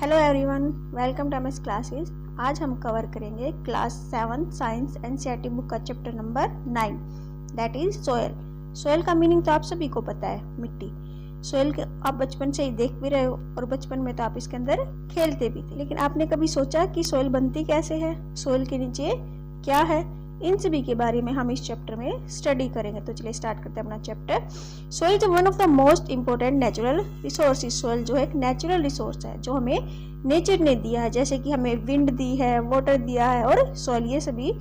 Hello everyone, welcome to MS classes. आज हम cover करेंगे क्लास 7 साइंस एनसीईआरटी बुक का chapter number 9 that is soil. Soil का meaning तो आप सभी को पता है, मिट्टी। सोयल के आप बचपन से ही देख भी रहे हो और बचपन में तो आप इसके अंदर खेलते भी थे, लेकिन आपने कभी सोचा कि सोयल बनती कैसे है, सोयल के नीचे क्या है? इन सभी के बारे में हम इस चैप्टर में स्टडी करेंगे। तो चलिए स्टार्ट करते हैं अपना chapter. Soil is one of the most important natural resources. Soil जो है एक नेचुरल रिसोर्स है जो हमें नेचर ने दिया है, जैसे कि हमें विंड दी है, वाटर दिया है और सोइल, ये सभी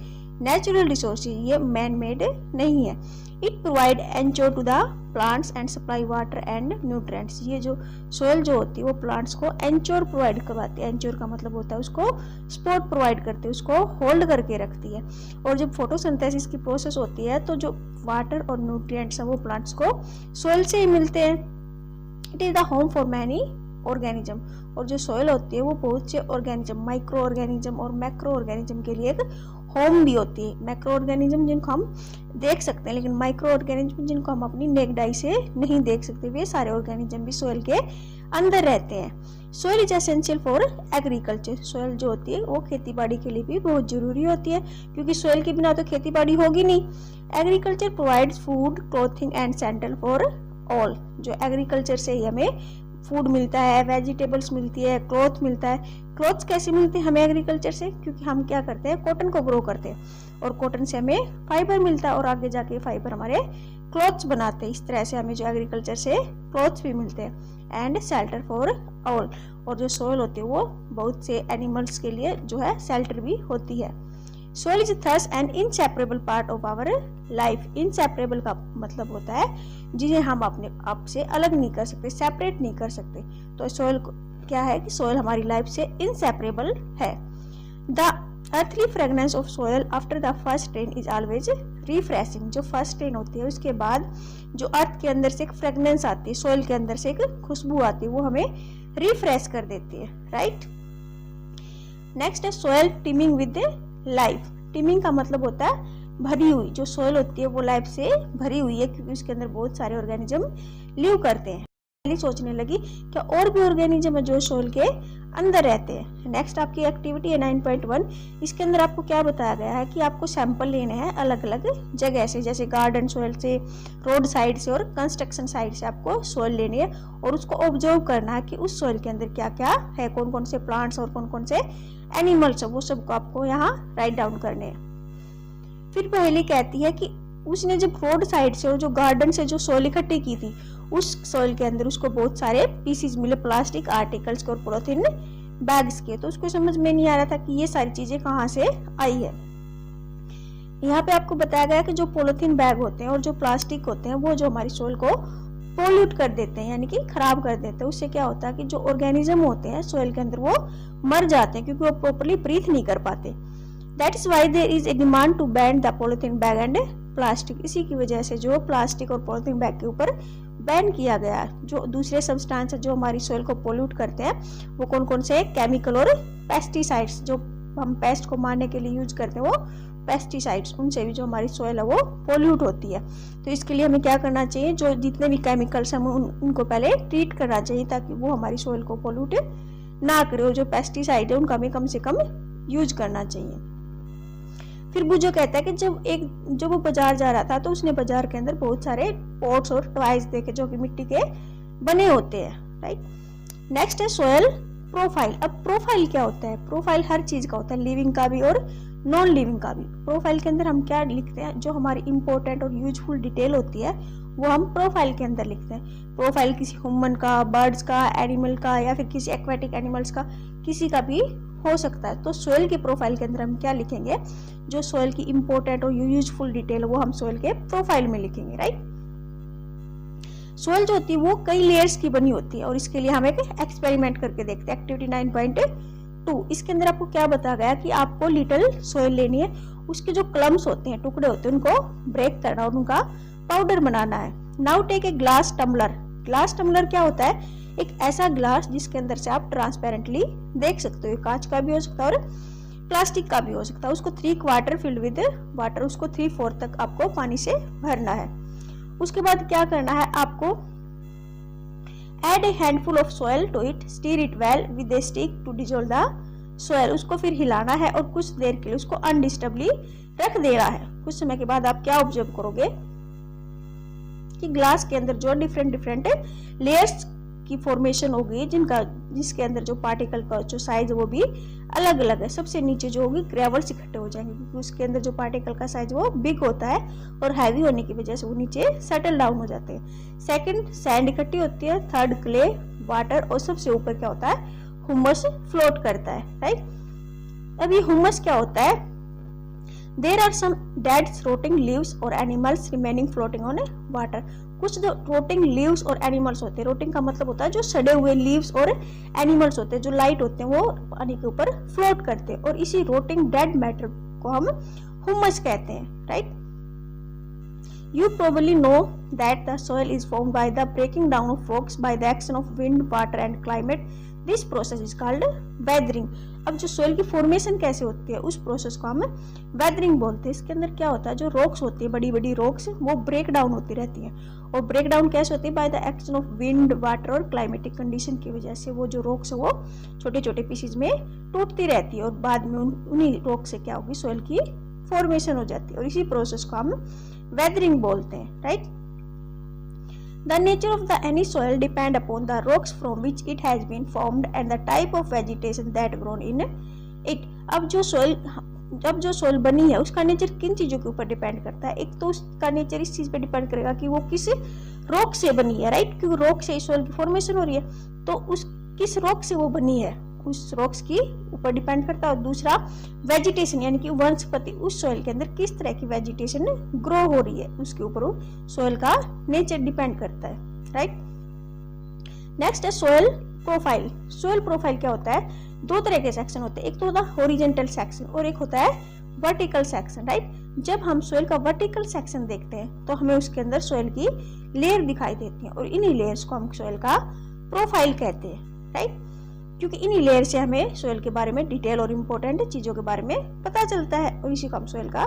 नेचुरल रिसोर्सेज, ये मैन मेड नहीं है। It provide anchor to the plants and supply water and nutrients. ये जो सोइल जो होती है वो प्लांट्स को एंचोर प्रोवाइड करवाती है। एंचोर का मतलब होता है उसको सपोर्ट प्रोवाइड करती है, उसको होल्ड करके रखती है। और जब फोटोसिंथेसिस की प्रोसेस होती है तो जो वाटर और न्यूट्रिएंट्स है वो प्लांट्स को सोइल से ही मिलते हैं। It is the home for many organism. और जो सोइल होती है वो बहुत से ऑर्गेनिज्म, माइक्रो ऑर्गेनिज्म और मैक्रो ऑर्गेनिज्म के लिए एक होम भी होती है। मैक्रो ऑर्गेनिज्म जिनको हम देख सकते हैं, लेकिन माइक्रो ऑर्गेनिज्म जिनको हम अपनी नेक्ड आई से नहीं देख सकते, वे सारे ऑर्गेनिज्म भी सोइल के अंदर रहते हैं। Soil is essential for agriculture. Soil जो होती है वो खेती बाड़ी के लिए भी बहुत जरूरी होती है, क्योंकि सोइल के बिना तो खेती बाड़ी होगी नहीं। Agriculture provides food, clothing and sandal for all. जो एग्रीकल्चर से ही हमें फूड मिलता है, वेजिटेबल्स मिलती है, क्लॉथ मिलता है। क्लॉथ्स कैसे मिलते हैं हमें एग्रीकल्चर से? क्योंकि हम क्या करते हैं, कॉटन को ग्रो करते हैं और कॉटन से हमें फाइबर मिलता है और आगे जाके फाइबर हमारे क्लॉथ्स बनाते हैं। इस तरह से हमें जो एग्रीकल्चर से क्लॉथ्स भी मिलते हैं। And shelter for all. और जो सोइल होती है वो बहुत से एनिमल्स के लिए जो है शेल्टर भी होती है। Soil is thus an inseparable part of our life. Inseparable का मतलब होता है जिन्हें हम अपने आप से अलग नहीं कर सकते, सेपरेट नहीं कर सकते। तो सोइल क्या है कि सोइल हमारी लाइफ से इनसेपरेबल है। The earthly fragrance of soil after the first rain is always refreshing. जो फर्स्ट रेन होती है उसके बाद जो अर्थ के अंदर से एक फ्रेगनेंस आती है, सोइल के अंदर से एक खुशबू आती है, वो हमें रिफ्रेश कर देती है, राइट। नेक्स्ट है soil teeming with life. Teeming का मतलब होता है भरी हुई। जो सोइल होती है वो लाइफ से भरी हुई है, क्योंकि उसके अंदर बहुत सारे ऑर्गेनिज्म लिव करते हैं। सोचने लगी क्या और भी ऑर्गेनिज्म है जो सोइल के अंदर रहते हैं। नेक्स्ट आपकी एक्टिविटी है 9.1। इसके अंदर आपको क्या बताया गया है कि आपको सैंपल लेने हैं अलग अलग जगह से, जैसे गार्डन सोइल से, रोड साइड से और कंस्ट्रक्शन साइड से आपको सोइल लेनी है और उसको ऑब्जर्व करना है कि उस सोइल के अंदर क्या क्या है, कौन कौन से प्लांट्स और कौन कौन से एनिमल्स है, वो सबको आपको यहाँ राइट डाउन करने हैं। फिर पहले कहती है कि उसने जब रोड साइड से और जो गार्डन से जो सोइल इकट्ठी की थी, उस सोइल के अंदर उसको बहुत सारे पीसीज मिले, प्लास्टिक आर्टिकल्स के और पॉलिथीन बैग्स के। तो उसको समझ में नहीं आ रहा था कि ये सारी चीजें कहाँ से आई है। यहाँ पे आपको बताया गया कि जो पॉलिथीन बैग होते हैं और जो प्लास्टिक होते हैं वो जो हमारी सोइल को पोल्यूट कर देते हैं, यानी कि खराब कर देते हैं। उससे क्या होता है कि जो ऑर्गेनिज्म होते हैं सोइल के अंदर वो मर जाते हैं, क्योंकि वो प्रॉपर्ली ब्रीथ नहीं कर पाते। That is why there is a demand to ban the polythene bag and plastic. इसी की वजह से जो प्लास्टिक और पॉलिथीन बैग के ऊपर बैन किया गया है। जो दूसरे सब्सटेंस जो हमारी सोइल को पोल्यूट करते हैं वो कौन कौन से? केमिकल और पेस्टिसाइड्स। जो हम पेस्ट को मारने के लिए यूज करते हैं वो पेस्टिसाइड्स, उनसे भी जो हमारी सोइल है वो पोल्यूट होती है। तो इसके लिए हमें क्या करना चाहिए, जो जितने भी केमिकल्स हैं उनको पहले ट्रीट करना चाहिए ताकि वो हमारी सोइल को पोल्यूट ना करे। और जो पेस्टिसाइड है उनका हमें कम से कम यूज करना चाहिए। फिर बुजो कहता है कि जब वो बाजार जा रहा था तो उसने बाजार के अंदर बहुत सारे पॉट्स और टॉयज देखे जो कि मिट्टी के बने होते हैं, राइट। नेक्स्ट है सोइल प्रोफाइल। अब प्रोफाइल क्या होता है? प्रोफाइल हर चीज का होता है, लिविंग का भी और नॉन लिविंग का भी। प्रोफाइल के अंदर हम क्या लिखते हैं, जो हमारी इंपॉर्टेंट और यूजफुल डिटेल होती है वो हम प्रोफाइल के अंदर लिखते हैं। प्रोफाइल किसी ह्यूमन का, बर्ड्स का, एनिमल का या फिर किसी एक्वेटिक एनिमल्स का, किसी का भी हो सकता है। तो सोइल के प्रोफाइल के अंदर हम क्या लिखेंगे, जो सोइल की इंपॉर्टेंट और यूजफुल डिटेल वो हम सोइल के प्रोफाइल में लिखेंगे, राइट। सोइल जो होती है वो कई लेयर्स की बनी होती है और इसके लिए हम एक एक्सपेरिमेंट करके देखते हैं। एक्टिविटी 9.2। इसके अंदर आपको क्या बताया गया कि आपको लिटिल सोइल लेनी है, उसके जो क्लम्स होते हैं, टुकड़े होते हैं, उनको ब्रेक करना और उनका पाउडर बनाना है। Now take a glass tumbler. Glass tumbler क्या होता है? एक ऐसा ग्लास जिसके अंदर से आप ट्रांसपेरेंटली देख सकते हो। कांच का भी हो सकता है और प्लास्टिक का भी हो सकता है। उसको 3/4 फिल्ड विद वाटर, उसको 3/4 तक आपको पानी से भरना है। उसके बाद क्या करना है, आपको Add a handful of soil to it, stir it well with a stick to dissolve the soil. उसको फिर हिलाना है और कुछ देर के लिए उसको अनडिस्टर्बली रख देना है। कुछ समय के बाद आप क्या ऑब्जर्व करोगे कि ग्लास के अंदर जो डिफरेंट लेयर्स की फॉर्मेशन होगी, जिसके अंदर जो पार्टिकल का जो साइज वो भी अलग अलग है। सबसे नीचे जो होगी ग्रेवल्स इकट्ठे हो जाएंगे क्योंकि उसके अंदर जो पार्टिकल का साइज वो बिग होता है और हैवी होने की वजह से वो नीचे सेटल डाउन हो जाते हैं। सेकंड सैंड इकट्ठी होती है, थर्ड क्ले, वाटर और सबसे ऊपर क्या होता है, हुमस फ्लोट करता है, राइट। अब ये हुमस क्या होता है, there are some dead rotting leaves और animals remaining floating on water. कुछ जो रोटिंग लीव्स और एनिमल्स होते हैं, रोटिंग का मतलब होता है जो सड़े हुए लीव्स और एनिमल्स होते हैं जो लाइट होते हैं वो पानी के ऊपर फ्लोट करते हैं और इसी रोटिंग डेड मैटर को हम हुमस कहते हैं, right. You probably know that the soil is formed by the breaking down of rocks by the action of wind, water and climate. This process is called weathering. अब जो soil की formation कैसे होती है उस process को हम weathering बोलते हैं। इसके अंदर क्या होता है, जो रॉक्स होती है, बड़ी बड़ी रॉक्स, वो ब्रेक डाउन होती रहती हैं और ब्रेक डाउन कैसे होती है, by the action of wind, water और क्लाइमेटिक कंडीशन की वजह से वो जो रॉक्स है वो छोटे छोटे पीसेज में टूटती रहती है और बाद में उन्हीं रॉक से क्या होगी, सोयल की फॉर्मेशन हो जाती है और इसी प्रोसेस को हम वेदरिंग बोलते हैं, right. The nature of the any soil depend upon the rocks from which it has been formed and the type of vegetation that grown in it. अब जो सोइल बनी है उसका नेचर किन चीजों के ऊपर डिपेंड करता है। एक तो उसका नेचर इस चीज पे डिपेंड करेगा कि वो किस रॉक से बनी है, राइट, क्योंकि रॉक से सोइल की फॉर्मेशन हो रही है तो उस किस रॉक से वो बनी है उस रॉक्स की ऊपर डिपेंड करता है। और दूसरा वेजिटेशन यानी कि वनस्पति उस सोइल के अंदर किस तरह की वेजिटेशन ग्रो हो रही है उसके ऊपर सोइल का नेचर डिपेंड करता है, राइट। नेक्स्ट है सोइल प्रोफाइल। सोइल प्रोफाइल क्या होता है, दो तरह के सेक्शन होते हैं, एक तो होता है हॉरिजॉन्टल सेक्शन और एक होता है वर्टिकल सेक्शन, राइट। जब हम सोइल का वर्टिकल सेक्शन देखते हैं तो हमें उसके अंदर सोइल की लेयर दिखाई देती है और इन्हीं लेयर्स को हम सोइल का प्रोफाइल कहते हैं, राइट, क्योंकि इन्हीं लेयर से हमें सोइल के बारे में डिटेल और इम्पोर्टेंट चीजों के बारे में पता चलता है और इसी को हम सोइल का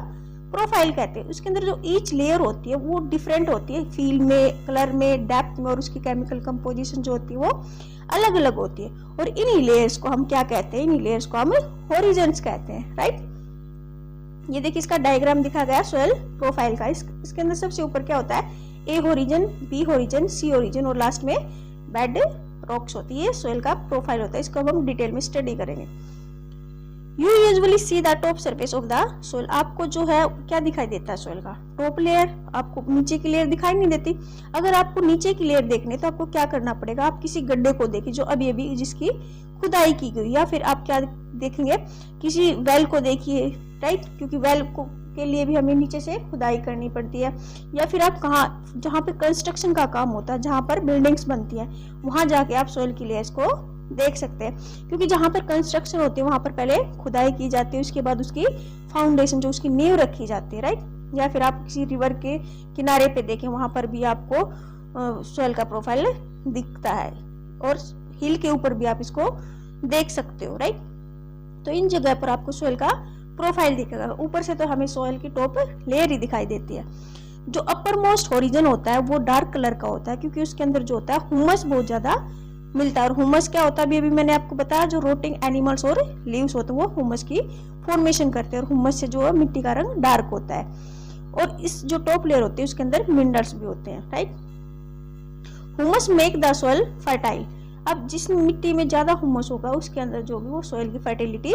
प्रोफाइल कहते हैं। उसके अंदर जो ईच लेयर होती है वो डिफरेंट होती है, फील में, कलर में, डेप्थ में और उसकी केमिकल कंपोजिशन जो होती है वो अलग अलग होती है और इन्हीं लेयर्स को हम क्या कहते हैं, इन्हीं लेयर्स को हम होरिजन्स कहते हैं, राइट। ये देखिए इसका डायग्राम दिखा गया सोइल प्रोफाइल का। इसके अंदर सबसे ऊपर क्या होता है, ए होरिजन, बी होरिजन, सी होरिजन और लास्ट में बेड रॉक्स होती है, सोइल का प्रोफाइल होता है। इसको हम डिटेल में स्टडी करेंगे। You usually see the top surface of the soil. आपको जो है क्या दिखाई देता है सोइल का, टॉप लेयर, आपको नीचे की लेयर दिखाई नहीं देती। अगर आपको नीचे की लेयर देखनी है तो आपको क्या करना पड़ेगा, आप किसी गड्ढे को देखिए जो अभी अभी जिसकी खुदाई की गई, या फिर आप क्या देखेंगे, किसी वेल को देखिए, राइट, क्योंकि वेल को के लिए भी हमें नीचे से खुदाई करनी पड़ती है। या फिर आप कहाँ, जहाँ पे कंस्ट्रक्शन का काम होता है, जहाँ पर बिल्डिंग्स बनती है, वहां जाके आप सोइल की लेयर्स को देख सकते हैं, क्योंकि जहाँ पर कंस्ट्रक्शन होती है वहां पर पहले खुदाई की जाती है, उसके बाद उसकी फाउंडेशन जो उसकी नींव रखी जाती है, राइट। या फिर आप किसी रिवर के किनारे पे देखें, वहां पर भी आपको सोइल का प्रोफाइल दिखता है और हिल के ऊपर भी आप इसको देख सकते हो, राइट। तो इन जगह पर आपको सोइल का प्रोफाइल दिखेगा। ऊपर से तो हमें सोइल की टॉप लेयर ही दिखाई देती है। जो अपर मोस्ट होरिजन होता है वो डार्क कलर का होता है, क्योंकि उसके अंदर जो होता है हुमस बहुत ज्यादा मिलता है। और हुमस क्या होता है, अभी मैंने आपको बताया, जो रोटिंग एनिमल्स और लीव्स होते हैं वो हुमस की फॉर्मेशन करते हैं और हुमस से जो है मिट्टी का रंग डार्क होता है। और इस जो टॉप लेयर होती है उसके अंदर मिनरल्स भी होते हैं, right. Humus make the soil fertile. अब जिस मिट्टी में ज्यादा हुमस होगा उसके अंदर जो होगी वो सोइल की फर्टिलिटी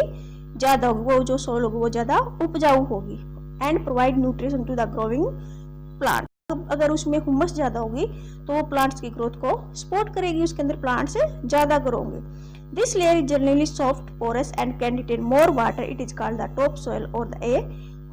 ज्यादा होगी, वो जो सोइल होगी वो ज्यादा उपजाऊ होगी। And provide nutrition to the growing plant. अगर उसमें हुमस ज्यादा होगी तो वो प्लांट्स की ग्रोथ को सपोर्ट करेगी, उसके अंदर प्लांट्स ज्यादा ग्रो होंगे। This layer is generally soft, porous and can retain more water. It is called the top soil और द ए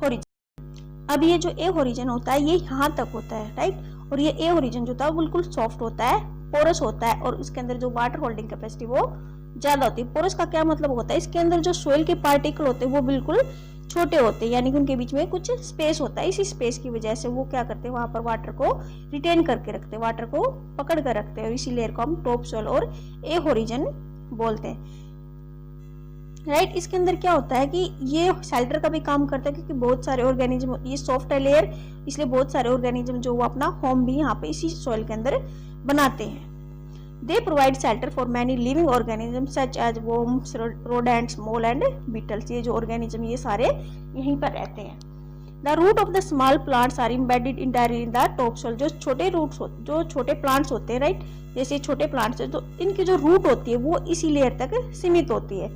होरिजन। अब ये जो ए होरिजन होता है ये यहाँ तक होता है, राइट। और ये ए होरिजन जो होता है बिल्कुल सॉफ्ट होता है, पोरस होता है और उसके अंदर जो वाटर होल्डिंग कैपेसिटी वो ज्यादा होती है। पोरस का क्या मतलब होता है, इसके अंदर जो सोइल के पार्टिकल होते हैं वो बिल्कुल छोटे होते हैं, यानी कि उनके बीच में कुछ स्पेस होता है। इसी स्पेस की वजह से वो क्या करते हैं, वहां पर वाटर को रिटेन करके रखते हैं, वाटर को पकड़ कर रखते हैं और इसी लेयर को हम टॉप सोइल और ए होरिजन बोलते हैं, राइट। इसके अंदर क्या होता है कि ये शेल्टर का भी काम करता है, क्योंकि बहुत सारे ऑर्गेनिज्म, ये सॉफ्ट है लेयर, इसलिए बहुत सारे ऑर्गेनिज्म जो वो अपना होम भी यहाँ पे इसी सोइल के अंदर बनाते हैं। They provide shelter for many living organism such as worms, rodents, mole and beetles. ये जो ऑर्गेनिज्म ये सारे यहीं पर रहते हैं। The root of the small plants are embedded entirely in the top soil. जो छोटे प्लांट्स होते हैं, राइट, जैसे छोटे प्लांट्स है तो इनकी जो रूट होती है वो इसी लेयर तक सीमित होती है।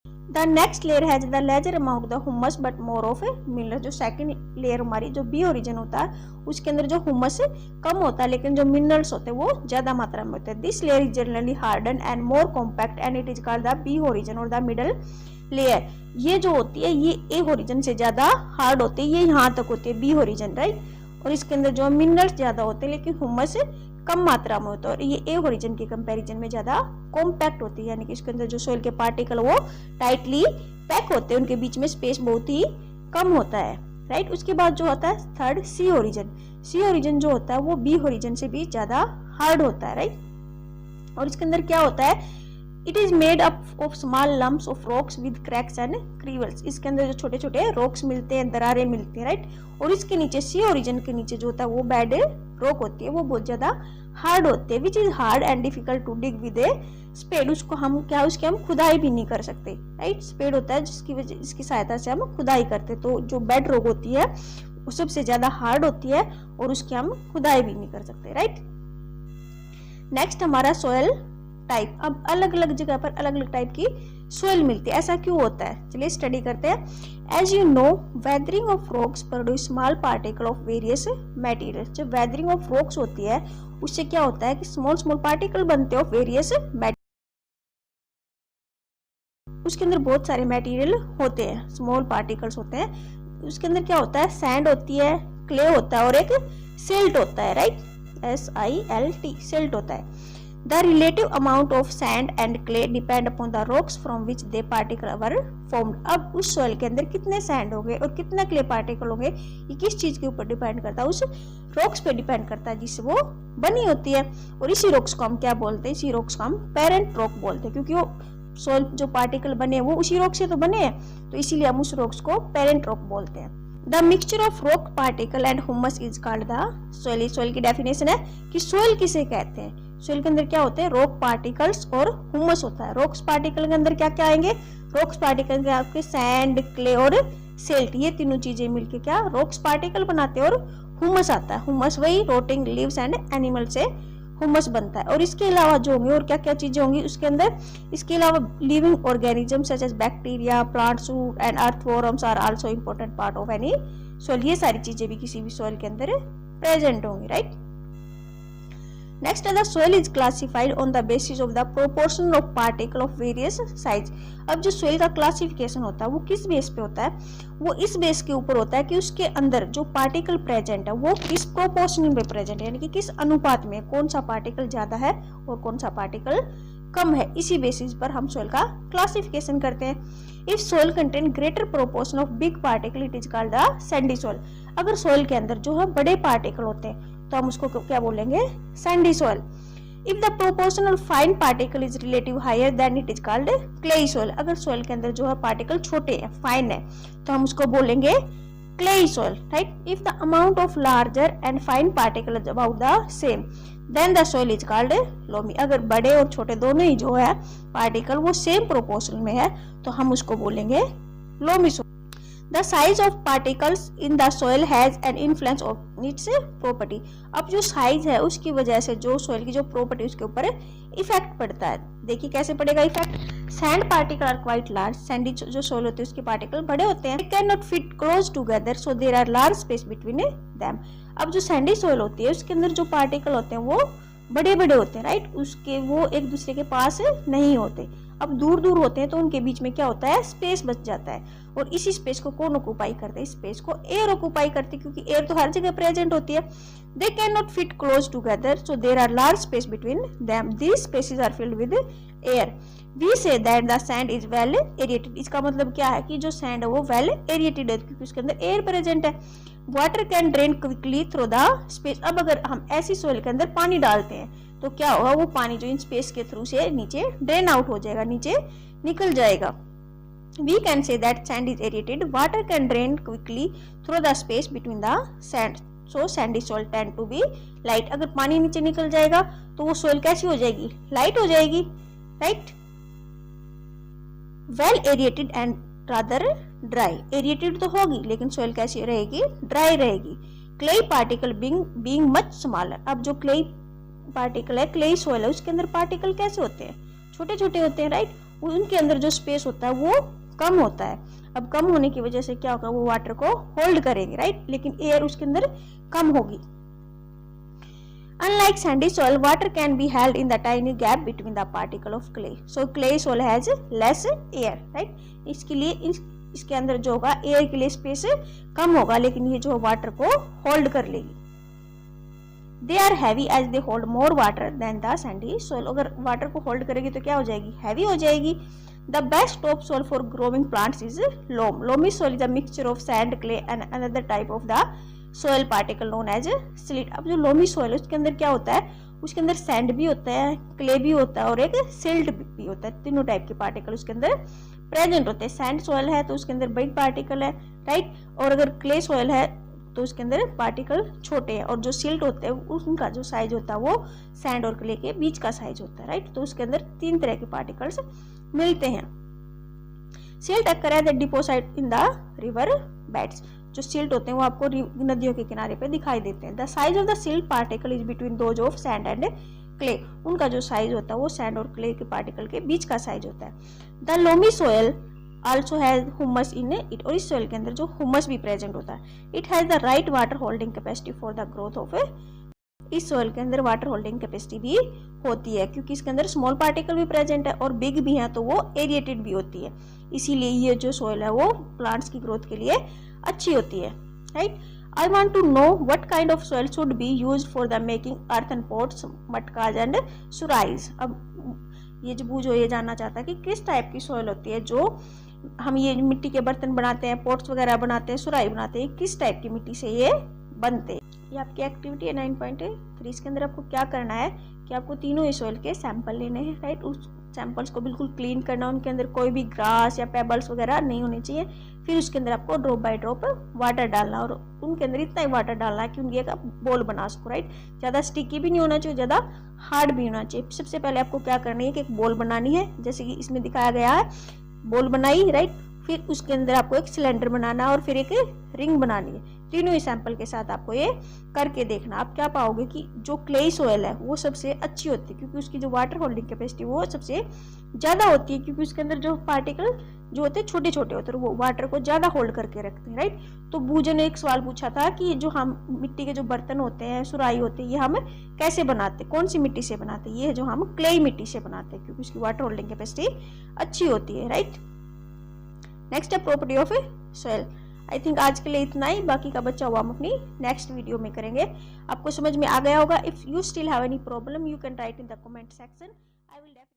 The next layer has the lesser amount the humus but more of mineral. जो सेकंड लेयर हमारी जो बी ओरिजिन होता है उसके अंदर जो हुमस कम होता है लेकिन जो मिनरल्स होते हैं वो ज्यादा मात्रा में होते हैं। This layer is generally harden and more compact and it is called the B origin और द मिडल लेयर। ये जो होती है ये ए ओरिजिन से ज्यादा हार्ड होती है, ये यहाँ तक होती है बी ओरिजिन, राइट, और इसके अंदर जो मिनरल्स ज्यादा होते हैं लेकिन हुमस कम मात्रा में होता है और ये ए ओरिजिन के कंपैरिजन में ज्यादा कॉम्पैक्ट होती है, यानी कि इसके अंदर जो सोइल के पार्टिकल वो टाइटली पैक होते हैं, उनके बीच में स्पेस बहुत ही कम होता है, राइट। उसके बाद जो होता है थर्ड सी ओरिजिन। सी ओरिजिन जो होता है वो बी ओरिजिन से भी ज्यादा हार्ड होता है, राइट। और इसके अंदर क्या होता है, it is made up of small lumps of rocks with cracks and crevices. इसके अंदर जो छोटे छोटे रॉक्स मिलते हैं, दरारें मिलती हैं, राइट। और इसके नीचे सी ओरिजिन के नीचे जो होता है वो बेड रॉक होती है, वो बहुत ज्यादा हार्ड होते हैं, which is hard and difficult to dig with a spade. उसको हम उसकी हम खुदाई भी नहीं कर सकते, राइट। स्पेड होता है जिसकी सहायता से हम खुदाई करते, तो जो बेड रॉक होती है वो सबसे ज्यादा हार्ड होती है और उसकी हम खुदाई भी नहीं कर सकते, राइट। नेक्स्ट हमारा सोयल टाइप। अब अलग अलग जगह पर अलग अलग टाइप की सोइल मिलती है, ऐसा क्यों होता है, चलिए स्टडी करते हैं। As you know weathering of rocks produce small particle of various material. जब वेदरिंग ऑफ रॉक्स होती है उससे क्या होता है कि स्मॉल स्मॉल पार्टिकल बनते हैं ऑफ वेरियस मटेरियल। उसके अंदर बहुत सारे मटेरियल होते हैं, स्मॉल पार्टिकल्स होते हैं। उसके अंदर क्या होता है, सैंड होती है, क्ले होता है और एक सिल्ट होता है, राइट, SILT, सिल्ट होता है। The relative amount of sand and clay depend upon the rocks from which they particles were formed। अब उस soil के अंदर कितने sand होंगे और कितना clay particle होंगे ये किस चीज के ऊपर डिपेंड करता है, उस rocks पे डिपेंड करता है जिससे वो बनी होती है। और इसी rocks को हम क्या बोलते हैं, इसी rocks को हम parent rock बोलते हैं, क्योंकि वो soil जो particle बने वो उसी rock से तो बने हैं, तो इसीलिए हम उस rocks को parent rock बोलते हैं। The mixture of rock particle and humus is called the soil। Soil की डेफिनेशन है कि सोइल किसे कहते हैं। सोइल के अंदर क्या होते हैं, रॉक पार्टिकल्स और हुमस होता है। रॉक्स पार्टिकल के अंदर क्या क्या आएंगे, रॉक्स पार्टिकल के आपके सैंड, क्ले और सिल्ट, ये तीनों चीजें मिलके क्या रॉक्स पार्टिकल बनाते हैं। और हुमस आता है, हुमस वही रोटिंग लीव्स एंड एनिमल से हुमस बनता है। और इसके अलावा जो होंगे और क्या क्या चीजें होंगी उसके अंदर, इसके अलावा living organism such as bacteria, plants and earthworms are also important part of any soil. ये सारी चीजें भी किसी भी सोइल के अंदर प्रेजेंट होंगी, right. Next, the soil is classified on the basis of the proportion of particle of various size। अब जो soil का क्लासिफिकेशन होता है वो किस बेस पे होता है, वो इस बेस के ऊपर होता है कि उसके अंदर जो पार्टिकल प्रेजेंट है वो किस प्रोपोर्शन में प्रेजेंट है, यानी कि किस अनुपात में, कौन सा पार्टिकल ज्यादा है और कौन सा पार्टिकल कम है। इसी बेसिस पर हम सोइल का क्लासिफिकेशन करते हैं। If soil contain greater proportion of big particle it is called the Sandy soil. अगर सोइल के अंदर जो है बड़े पार्टिकल होते हैं तो हम उसको क्या बोलेंगे, sandy soil. If the proportion of fine particle is relative higher then it is called clayey soil. अगर सोइल के अंदर जो है पार्टिकल छोटे हैं, फाइन है, तो हम उसको बोलेंगे clayey soil, right. If the amount of larger and fine particle is about the same then the soil is called loamy. अगर बड़े और छोटे दोनों ही जो है पार्टिकल वो सेम प्रोपोर्शन में है तो हम उसको बोलेंगे loamy soil. The size of particles in the soil has an influence on its property। अब जो साइज है उसकी वजह से जो सोइल की जो प्रॉपर्टी उसके ऊपर इफेक्ट पड़ता है। देखिए कैसे पड़ेगा effect, sand particle are quite large. Sandy जो सोइल होती है उसके पार्टिकल बड़े होते हैं, can not fit close together so there are large space between them. अब जो सैंडी सोइल होती है उसके अंदर जो पार्टिकल होते हैं वो बड़े बड़े होते हैं, राइट, उसके वो एक दूसरे के पास नहीं होते। अब दूर दूर होते हैं तो उनके बीच में क्या होता है, स्पेस बच जाता है। और इसी स्पेस को कौन ऑक्यूपाई करते हैं, स्पेस को एयर ऑक्यूपाई करती है, क्योंकि एयर तो हर जगह प्रेजेंट होती है। They can not fit close together so there are large space between them, these spaces are filled with air. We say that the sand is well aerated. इसका मतलब क्या है कि जो सैंड है वो वेल एरिएटेड है क्योंकि उसके अंदर एयर प्रेजेंट है। Water can drain quickly through the space. अब अगर हम ऐसी सोइल के अंदर पानी डालते हैं तो क्या होगा, वो पानी जो इन स्पेस के थ्रू से नीचे ड्रेन आउट हो जाएगा, नीचे निकल जाएगा। We can say that sand is aerated. Water can drain quickly through the space between the sand. So sandy soil tend to be light. अगर पानी नीचे निकल जाएगा तो वो सॉइल कैसी हो जाएगी, लाइट हो जाएगी, right. Well aerated and rather dry, aerated तो होगी लेकिन सॉइल कैसी रहेगी, ड्राई रहेगी। Clayey particle being much smaller, अब जो क्लेई पार्टिकल है, क्लेई सॉइल है, उसके अंदर पार्टिकल कैसे होते हैं, छोटे छोटे होते हैं, राइट। उनके अंदर जो स्पेस होता है वो कम होता है। अब कम होने की वजह से क्या होगा, वो वाटर को होल्ड करेंगे, राइट, लेकिन एयर उसके अंदर कम होगी। Unlike sandy soil, water can be held in the tiny gap between the particle of clay. So clay soil has less air, right? इसके लिए इसके अंदर जो होगा एयर के लिए स्पेस कम होगा, लेकिन ये जो वाटर को होल्ड कर लेगी। They are heavy as they hold more water than the sandy soil. अगर वाटर को होल्ड करेगी तो क्या हो जाएगी, हैवी हो जाएगी। The best top soil for growing plants is loam. Loamy soil is a mixture of sand, clay and another type of the soil particle known as silt. अब जो लोमी सोइल है उसके अंदर क्या होता है, उसके अंदर सैंड भी होता है, क्ले भी होता है और एक सिल्ट भी होता है। तीनों टाइप के पार्टिकल उसके अंदर प्रेजेंट होते हैं। सैंड सोइल है तो उसके अंदर बिग पार्टिकल है, राइट, और अगर क्ले सोइल है तो उसके अंदर पार्टिकल छोटे हैं, और जो सिल्ट होते हैं उनका जो साइज होता है वो सैंड और क्ले के बीच का साइज होता है, राइट। तो उसके अंदर 3 तरह के पार्टिकल्स मिलते हैं। Silt occur at the deposit in the river beds, जो सिल्ट होते हैं वो आपको नदियों के किनारे पे दिखाई देते हैं। The size of the silt particle is between those of sand and clay, उनका जो साइज होता है वो सैंड और क्ले के पार्टिकल के बीच का साइज होता है। The loamy soil also has humus in it, और इस सोयल के अंदर जो हुमस भी प्रेजेंट होता है। It has the right water holding capacity for the growth of इस सोयल के अंदर वाटर होल्डिंग कैपेसिटी भी होती है, क्योंकि इसके अंदर स्मॉल पार्टिकल भी प्रेजेंट है और बिग भी है, तो वो एरिएटेड भी होती है। इसीलिए ये जो सोयल है वो प्लांट्स की ग्रोथ के लिए अच्छी होती है, right. I want to know what kind of soil should be used for the making earthen pots, matkas and surahis. अब ये जो बूझो ये जानना चाहता है कि किस टाइप की सोयल होती है जो हम ये मिट्टी के बर्तन बनाते हैं, पॉट्स वगैरह बनाते हैं, सुराई बनाते हैं, किस टाइप की मिट्टी से ये बनते हैं। ये आपकी एक्टिविटी है 9.3। इसके अंदर आपको क्या करना है कि आपको तीनों ही सोइल के सैंपल लेने हैं, राइट। उस सैंपल्स को बिल्कुल क्लीन करना, उनके अंदर कोई भी ग्रास या पेबल्स वगैरह नहीं होने चाहिए। फिर उसके अंदर आपको ड्रॉप बाय ड्रॉप वाटर डालना, और उनके अंदर इतना ही वाटर डालना है कि उनकी एक बॉल बना सको, राइट। ज़्यादा स्टिकी भी नहीं होना चाहिए, ज़्यादा हार्ड भी होना चाहिए। सबसे पहले आपको क्या करनी है कि एक बॉल बनानी है, जैसे कि इसमें दिखाया गया है, बॉल बनाई, राइट। फिर उसके अंदर आपको एक सिलेंडर बनाना और फिर एक रिंग बनानी है। तीनों ही सैंपल के साथ आपको ये करके देखना। आप क्या पाओगे कि जो क्ले सोयल है वो सबसे अच्छी होती है, क्योंकि उसकी जो वाटर होल्डिंग कैपेसिटी वो सबसे ज़्यादा होती है, क्योंकि उसके अंदर जो पार्टिकल जो होते हैं छोटे छोटे होते हैं, वो वाटर को ज़्यादा होल्ड करके रखते हैं, राइट। तो बूझो ने एक सवाल पूछा था कि जो हम मिट्टी के जो बर्तन होते हैं, सुराई होते हैं, ये हम कैसे बनाते हैं, कौन सी मिट्टी से बनाते हैं। ये जो हम क्ले मिट्टी से बनाते हैं, क्योंकि उसकी वाटर होल्डिंग कैपेसिटी अच्छी होती है, राइट। नेक्स्ट है property of soil. I think आज के लिए इतना ही, बाकी का बच्चा हुआ हम अपनी नेक्स्ट वीडियो में करेंगे। आपको समझ में आ गया होगा। If you still have any problem you can write in the comment section. I will